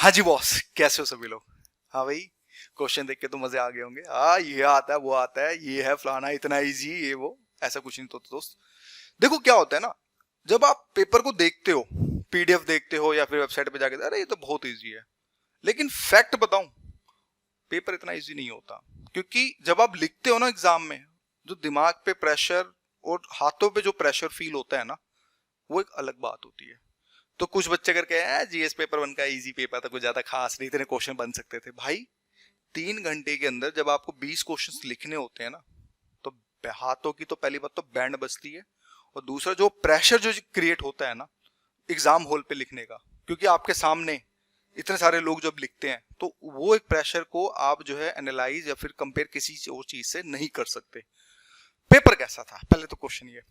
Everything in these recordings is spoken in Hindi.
हाँ जी बॉस, कैसे हो सभी लोग। हाँ भाई, क्वेश्चन देख के तो मजे आ गए होंगे। हाँ, ये आता है, वो आता है, ये है फलाना, इतना इजी, ये वो। ऐसा कुछ नहीं तो दोस्त। देखो क्या होता है ना, जब आप पेपर को देखते हो, पीडीएफ देखते हो या फिर वेबसाइट पे जाके, अरे ये तो बहुत इजी है। लेकिन फैक्ट बताऊं, पेपर इतना इजी नहीं होता। क्योंकि जब आप लिखते हो ना एग्जाम में, जो दिमाग पे प्रेशर और हाथों पे जो प्रेशर फील होता है ना, वो एक अलग बात होती है। तो कुछ बच्चे करके जीएस पेपर 1 का इजी पेपर था, कुछ ज्यादा खास नहीं, इतने क्वेश्चन बन सकते थे। भाई 3 घंटे के अंदर जब आपको 20 क्वेश्चंस लिखने होते हैं ना, तो हाथों की तो पहली बात तो बैंड बजती है, और दूसरा जो प्रेशर जो क्रिएट होता है ना एग्जाम हॉल पे लिखने का, क्योंकि आपके सामने इतने सारे लोग जब लिखते हैं, तो वो एक प्रेशर को आप जो है एनालाइज या फिर कंपेयर किसी और चीज से नहीं कर सकते। पेपर कैसा था, पहले तो क्वेश्चन ये।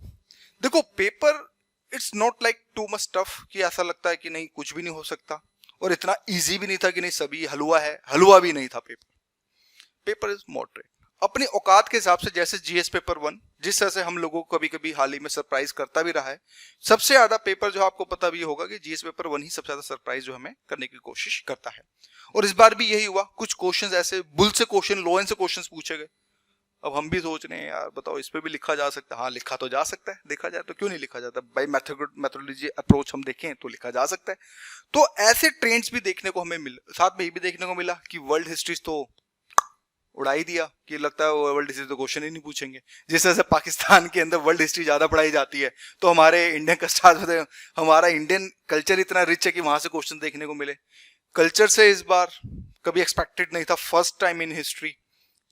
देखो paper, it's not like too much tough कि ऐसा लगता है कि नहीं कुछ भी नहीं हो सकता, और इतना इजी भी नहीं था कि नहीं सभी हलवा है, हलवा भी नहीं था पेपर। पेपर इज मॉडरेट अपनी औकात के हिसाब से। जैसे जीएस पेपर 1 जिस तरह से हम लोगों को कभी कभी हाल ही में सरप्राइज करता भी रहा है, सबसे ज्यादा पेपर जो आपको पता भी होगा कि जीएस पेपर 1 ही सबसे ज्यादा सरप्राइज जो हमें करने की कोशिश करता है। और इस बार भी यही हुआ। कुछ क्वेश्चन ऐसे बुल से क्वेश्चन, लो एंड से क्वेश्चन पूछे गए। अब हम भी सोच रहे हैं यार बताओ इस पे भी लिखा जा सकता है। हाँ, लिखा तो जा सकता है, देखा जाए तो क्यों नहीं लिखा जाता भाई। मैथोडोलॉजी अप्रोच हम देखें तो लिखा जा सकता है। तो ऐसे ट्रेंड्स भी देखने को हमें मिले। साथ में ये भी देखने को मिला कि वर्ल्ड हिस्ट्रीज तो उड़ा ही दिया, कि लगता है वर्ल्ड हिस्ट्री तो क्वेश्चन ही नहीं पूछेंगे। जिस तरह से पाकिस्तान के अंदर वर्ल्ड हिस्ट्री ज्यादा पढ़ाई जाती है, तो हमारे इंडियन कस्टमर, हमारा इंडियन कल्चर इतना रिच है कि वहां से क्वेश्चन देखने को मिले। कल्चर से इस बार कभी एक्सपेक्टेड नहीं था, first time in history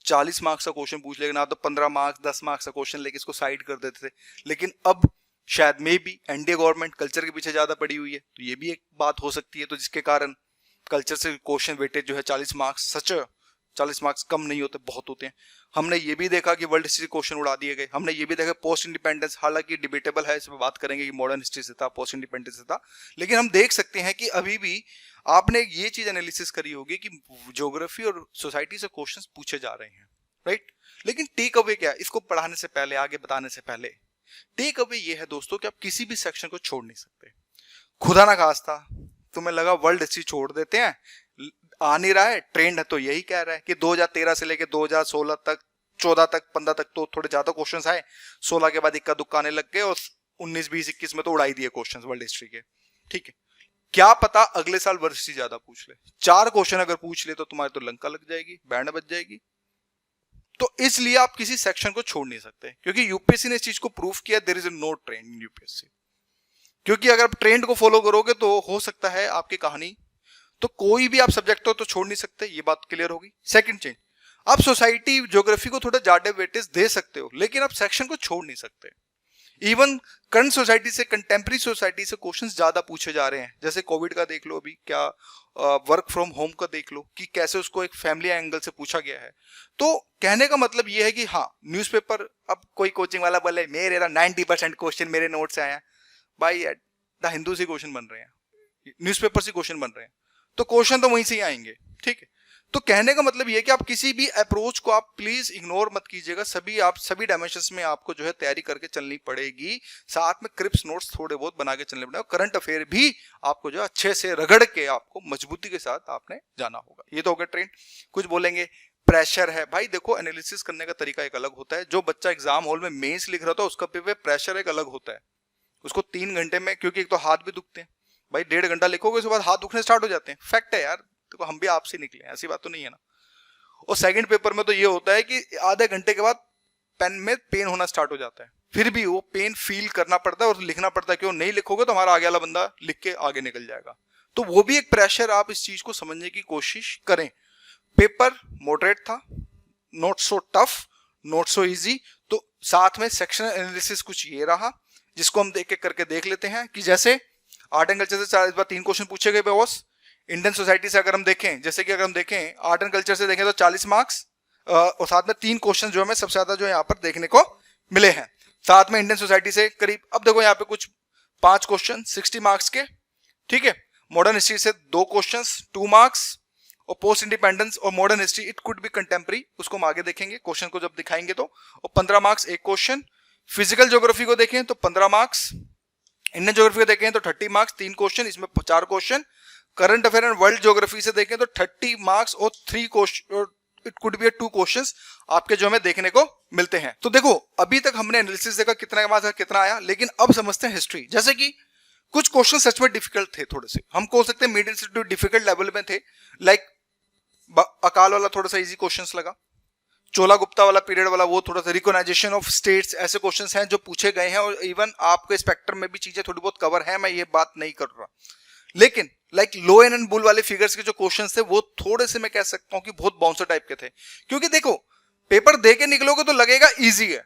40 marks का क्वेश्चन पूछ लेगा ना, तो 15 मार्क्स 10 मार्क्स का क्वेश्चन लेके इसको साइड कर देते थे। लेकिन अब शायद मे भी एनडीए गवर्नमेंट कल्चर के पीछे ज्यादा पड़ी हुई है, तो ये भी एक बात हो सकती है। तो जिसके कारण कल्चर से क्वेश्चन वेटेज जो है 40 मार्क्स, सच 40 मार्क्स कम नहीं होते, बहुत होते हैं। हमने ये भी देखा कि वर्ल्ड हिस्ट्री क्वेश्चन उड़ा दिए गए। हमने ये भी देखा पोस्ट इंडिपेंडेंस, हालांकि डिबेटेबल है, इस पर बात करेंगे कि मॉडर्न हिस्ट्री से था पोस्ट इंडिपेंडेंस से था। लेकिन हम देख सकते हैं कि अभी भी आपने ये चीज एनालिसिस करी होगी कि ज्योग्राफी और सोसाइटी से क्वेश्चंस पूछे जा रहे हैं, राइट। लेकिन टेक अवे क्या है, इसको पढ़ाने से पहले, आगे बताने से पहले, टेक अवे ये है दोस्तों कि आप किसी भी सेक्शन को छोड़ नहीं सकते। खुदा ना खास्ता तुम्हें लगा वर्ल्ड हिस्ट्री छोड़ देते हैं, आ नहीं रहा है, ट्रेंड है तो यही कह रहा है कि 2013 से लेके 2016 तक, 14 तक, 15 तक तो थोड़े ज्यादा क्वेश्चंस आए, 16 के बाद इक्का दुक्का आने लग गए, और 19, 20, 21 में तो उड़ाई दिए क्वेश्चंस वर्ल्ड हिस्ट्री के। ठीक है, क्या पता अगले साल वर्ल्ड हिस्ट्री ज्यादा पूछ ले, 4 क्वेश्चन अगर पूछ ले तो तुम्हारी तो लंका लग जाएगी, बैंड बज जाएगी। तो इसलिए आप किसी सेक्शन को छोड़ नहीं सकते, क्योंकि यूपीएससी ने इस चीज को प्रूव किया, there is no trend in UPSC. क्योंकि अगर आप ट्रेंड को फॉलो करोगे तो हो सकता है आपकी कहानी, तो कोई भी आप सब्जेक्ट हो तो छोड़ नहीं सकते, ये बात क्लियर होगी। सेकंड चेंज, आप सोसाइटी ज्योग्राफी को थोड़ा ज्यादा वेटेज दे सकते हो, लेकिन आप सेक्शन को छोड़ नहीं सकते। इवन करंट सोसाइटी से, कंटेम्प्रेरी सोसाइटी से क्वेश्चंस ज्यादा पूछे जा रहे हैं। जैसे कोविड का देख लो, अभी क्या वर्क फ्रॉम होम का देख लो कि कैसे उसको एक फैमिली एंगल से पूछा गया है। तो कहने का मतलब ये है कि हाँ, न्यूज़पेपर, अब कोई कोचिंग वाला बोले मेरे 90% क्वेश्चन मेरे नोट से आए हैं, भाई द हिंदू से क्वेश्चन बन रहे हैं, न्यूज़पेपर से क्वेश्चन बन रहे हैं, तो क्वेश्चन तो वहीं से ही आएंगे। ठीक है, तो कहने का मतलब ये कि आप किसी भी अप्रोच को आप प्लीज इग्नोर मत कीजिएगा। सभी डायमेंशंस में आपको जो है तैयारी करके चलनी पड़ेगी। साथ में क्रिप्स नोट्स थोड़े बहुत बना के चलने पड़ेगा। करंट अफेयर भी आपको जो अच्छे से रगड़ के आपको मजबूती के साथ आपने जाना होगा। ये तो हो गया ट्रेंड। कुछ बोलेंगे प्रेशर है, भाई देखो एनालिसिस करने का तरीका एक अलग होता है। जो बच्चा एग्जाम हॉल में मेंस लिख रहा था उसका प्रेशर एक अलग होता है। उसको 3 घंटे में, क्योंकि एक तो हाथ भी दुखते हैं भाई, 1.5 घंटा लिखोगे उसके बाद हाथ दुखने स्टार्ट हो जाते हैं। फैक्ट है यार, देखो हम भी आपसे निकले, ऐसी बात तो नहीं है ना। और सेकंड पेपर में तो ये होता है कि आधे घंटे के बाद पेन में पेन होना स्टार्ट हो जाता है, फिर भी वो पेन फील करना पड़ता है और लिखना पड़ता है। क्यों नहीं लिखोगे तो हमारा आगे वाला बंदा लिख के आगे निकल जाएगा। तो वो भी एक प्रेशर, आप इस चीज को समझने की कोशिश करें। पेपर मॉडरेट था, not so tough, not so easy. तो साथ में सेक्शन एनालिसिस कुछ ये रहा, जिसको हम देख के करके देख लेते हैं। कि जैसे आर्ट एंड कल्चर से इस बार 3 क्वेश्चन पूछे गए बॉस। इंडियन सोसाइटी से अगर हम देखें, जैसे कि अगर हम देखें आर्ट एंड कल्चर से देखें तो 40 मार्क्स, और साथ में 3 क्वेश्चन जो हमें सबसे ज्यादा जो यहाँ पर देखने को मिले हैं। साथ में इंडियन सोसाइटी से करीब, अब देखो यहाँ पे कुछ 5 क्वेश्चन 60 मार्क्स के। ठीक है, मॉडर्न हिस्ट्री से 2 क्वेश्चन 2 मार्क्स, और पोस्ट इंडिपेंडेंस और modern history it could be contemporary, उसको हम आगे देखेंगे क्वेश्चन को जब दिखाएंगे तो। और 15 मार्क्स 1 क्वेश्चन। फिजिकल ज्योग्राफी को देखें तो 15 मार्क्स। इंडियन ज्योग्राफी को देखें तो 30 मार्क्स 3 क्वेश्चन, इसमें 4 question. Current affair and world geography से देखें तो 30 मार्क्स और 3 question, it could be 2 questions आपके जो हमें देखने को मिलते हैं। तो देखो अभी तक हमने एनालिसिस देखा कितना आया, लेकिन अब समझते हैं हिस्ट्री। जैसे कि कुछ क्वेश्चन सच में डिफिकल्ट थे, थोड़े से हम कह सकते हैं मीडियम से डिफिकल्ट लेवल में थे। लाइक अकाल वाला थोड़ा सा इजी क्वेश्चंस लगा, चोला गुप्ता वाला पीरियड वाला वो थोड़ा सा, रिकॉग्नाइजेशन ऑफ स्टेट्स, ऐसे क्वेश्चंस हैं जो पूछे गए हैं और इवन आपके स्पेक्ट्रम में भी चीजें थोड़ी बहुत कवर है, मैं ये बात नहीं कर रहा। लेकिन like low N and bull वाले फिगर्स के जो क्वेश्चंस थे वो थोड़े से मैं कह सकता हूं कि बहुत बाउंसर टाइप के थे। क्योंकि देखो पेपर दे के निकलोगे तो लगेगा इजी है,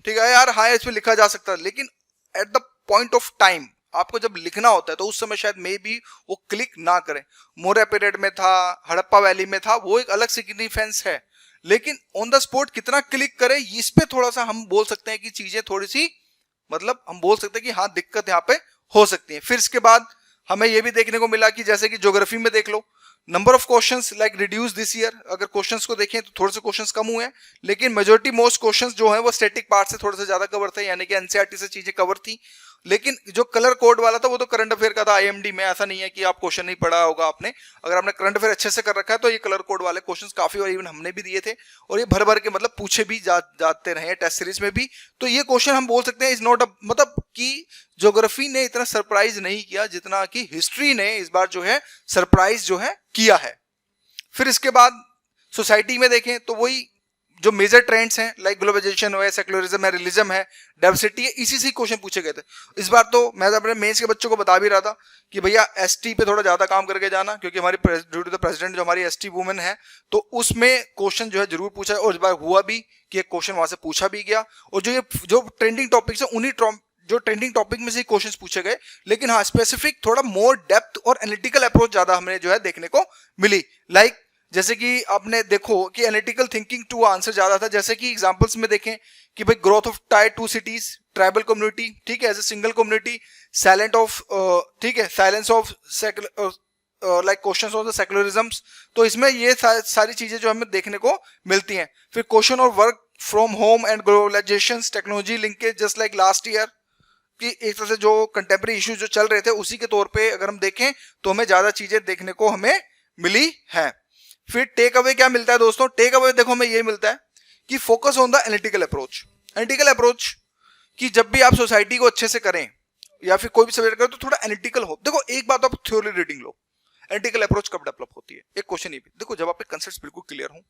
ठीक है यार, हाँ इसमें लिखा जा सकता है, लेकिन at the point of time आपको जब लिखना होता है तो उस समय शायद मे भी वो क्लिक ना करें। मौर्य पीरियड में था, हड़प्पा वैली में था, वो एक अलग सिग्निफिकेंस है, लेकिन ऑन द स्पॉट कितना क्लिक करे इस पे थोड़ा सा हम बोल सकते हैं कि चीजें थोड़ी सी, मतलब हम बोल सकते हैं कि हाँ दिक्कत यहाँ पे हो सकती है। फिर इसके बाद हमें यह भी देखने को मिला कि जैसे कि ज्योग्राफी में देख लो, number of questions like reduce this year, अगर क्वेश्चंस को देखें तो थोड़े से क्वेश्चंस कम हुए हैं, लेकिन मेजोरिटी मोस्ट क्वेश्चंस जो है वो स्टैटिक पार्ट से थोड़े से ज्यादा कवर थे, यानी कि एनसीईआरटी से चीजें कवर थी। लेकिन जो कलर कोड वाला था वो तो करंट अफेयर का था आईएमडी में, ऐसा नहीं है कि आप क्वेश्चन नहीं पढ़ा होगा आपने। अगर आपने करंट अफेयर अच्छे से कर रखा है तो ये कलर कोड वाले क्वेश्चंस काफी और इवन हमने भी दिए थे, और ये भर भर के मतलब पूछे भी जाते रहे टेस्ट सीरीज में भी। तो ये क्वेश्चन हम बोल सकते हैं इज नॉट, मतलब कि ज्योग्राफी ने इतना सरप्राइज नहीं किया जितना कि हिस्ट्री ने इस बार जो है सरप्राइज जो है किया है। फिर इसके बाद सोसाइटी में देखें तो वही जो मेजर ट्रेंड्स हैं लाइक ग्लोबलाइजेशन है, सेक्युलरिज्म है, रिलीजम है, डाइवर्सिटी है, इसी से क्वेश्चन पूछे गए थे। इस बार तो मैं अपने मेंस के बच्चों को बता भी रहा था कि भैया एसटी पे थोड़ा ज्यादा काम करके जाना, क्योंकि हमारी ड्यू टू द प्रेसिडेंट जो हमारी एसटी वुमेन है, तो उसमें क्वेश्चन जो है जरूर पूछा है, और इस बार हुआ भी कि एक क्वेश्चन वहां से पूछा भी गया। और जो ट्रेंडिंग टॉपिक्स है उन्हीं जो ट्रेंडिंग टॉपिक में से क्वेश्चंस पूछे गए, लेकिन हाँ स्पेसिफिक थोड़ा मोर डेप्थ और एनालिटिकल अप्रोच ज्यादा हमें जो है देखने को मिली। लाइक जैसे कि आपने देखो कि एनालिटिकल थिंकिंग टू आंसर ज्यादा था। जैसे कि एग्जांपल्स में देखें कि भाई growth of tier 2 cities, tribal community, ठीक है, as a single community, silent of, ठीक है, silence of like questions of the secularisms. तो इसमें ये सारी चीजें जो हमें देखने को मिलती हैं। फिर question of work from home and globalisation, technology linkage just like last year, कि एक तरह से जो कंटेम्प्रेरी इश्यूज जो चल रहे थे उसी के तौर पे अगर हम देखें तो हमें ज्यादा चीजें देखने को हमें मिली है। फिर टेक अवे क्या मिलता है दोस्तों? टेक अवे देखो हमें ये मिलता है कि focus on the analytical approach. Analytical approach कि जब भी आप सोसाइटी को अच्छे से करें या फिर कोई भी सब्जेक्ट करें तो थोड़ा एनालिटिकल हो। देखो एक बात आप थ्योरी रीडिंग लो, एनालिटिकल अप्रोच कब डेवलप होती है? एक क्वेश्चन ये भी देखो, जब आपके कंसेप्ट बिल्कुल क्लियर हो,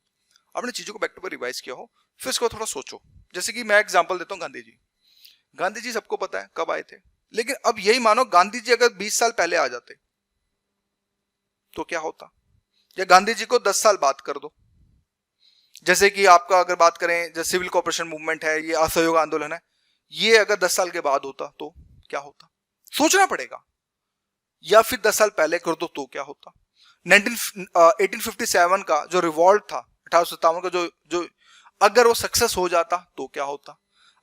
आपने चीजों को बैक टू बैक रिवाइज किया हो, फिर इसको थोड़ा सोचो। जैसे कि मैं एग्जांपल देता हूँ, गांधी जी सबको पता है कब आए थे, लेकिन अब यही मानो गांधी जी अगर 20 साल पहले आ जाते तो क्या होता, या गांधी जी को 10 साल बात कर दो। जैसे कि आपका अगर बात करें जो सिविल कॉर्पोरेशन मूवमेंट है, ये असहयोग आंदोलन है, ये अगर 10 साल के बाद होता तो क्या होता, सोचना पड़ेगा। या फिर 10 साल पहले कर दो तो क्या होता। 1857 का जो रिवॉल्ट था, 1857 का जो अगर वो सक्सेस हो जाता तो क्या होता।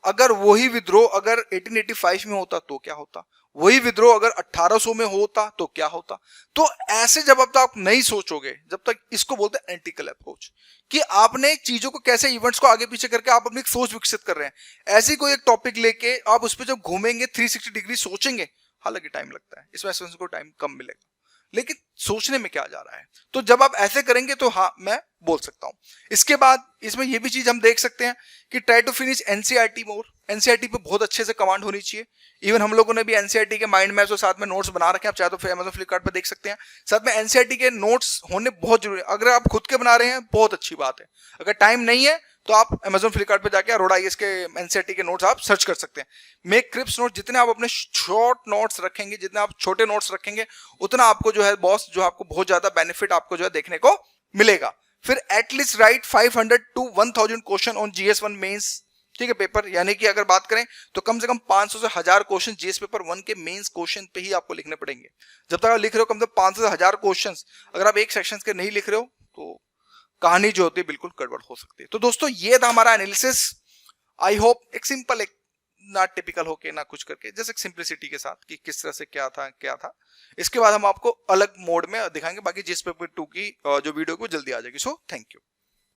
अगर वही विद्रोह अगर 1885 में होता तो क्या होता। वही विद्रोह अगर 1800 में होता तो क्या होता। तो ऐसे जब अब तक आप नहीं सोचोगे, जब तक, इसको बोलते हैं एनालिटिकल अप्रोच, कि आपने चीजों को कैसे इवेंट्स को आगे पीछे करके आप अपनी सोच विकसित कर रहे हैं। ऐसे कोई एक टॉपिक लेके आप उस पर जब घूमेंगे 360 डिग्री सोचेंगे, हालांकि टाइम लगता है, इसमें को टाइम कम मिलेगा, लेकिन सोचने में क्या जा रहा है। तो जब आप ऐसे करेंगे तो हाँ मैं बोल सकता हूं। इसके बाद इसमें यह भी चीज हम देख सकते हैं कि try to finish NCERT more. NCERT पे बहुत अच्छे से कमांड होनी चाहिए। इवन हम लोगों ने भी एनसीईआरटी के माइंड मैप्स और साथ में नोट्स बना रखे हैं, आप चाहे तो अमेज़न फ्लिपकार्ट पे देख सकते हैं। साथ में एनसीईआरटी के नोट्स होने बहुत जरूरी है। अगर आप खुद के बना रहे हैं बहुत अच्छी बात है, अगर टाइम नहीं है तो आप अमेज़न फ्लिपकार्ट पे जाके अरोड़ा आईएएस के एनसीईआरटी के नोट्स आप सर्च कर सकते हैं। मेक क्रिप्स नोट, जितने आप अपने शॉर्ट नोट्स रखेंगे, जितने आप छोटे नोट्स रखेंगे, उतना आपको जो है बॉस जो आपको बहुत ज्यादा बेनिफिट आपको जो है देखने को मिलेगा। फिर at least right 500 to 1000 question on GS one mains, ठीक है, पेपर, यानी कि अगर बात करें तो कम से कम 500 से 1000 क्वेश्चन जीएस पेपर 1 के मेंस क्वेश्चन पे ही आपको लिखने पड़ेंगे। जब तक आप लिख रहे हो कम से कम 500 से 1000 क्वेश्चन, अगर आप एक सेक्शन के नहीं लिख रहे हो तो कहानी जो होती है बिल्कुल गड़बड़ हो सकती है। तो दोस्तों ये था हमारा एनालिसिस। आई होप एक सिंपल, एक ना टिपिकल होके ना कुछ करके, जैसे सिंप्लिसिटी के साथ कि किस तरह से क्या था। इसके बाद हम आपको अलग मोड में दिखाएंगे। बाकी जीएस पेपर 2 की जो वीडियो को जल्दी आ जाएगी। So thank you.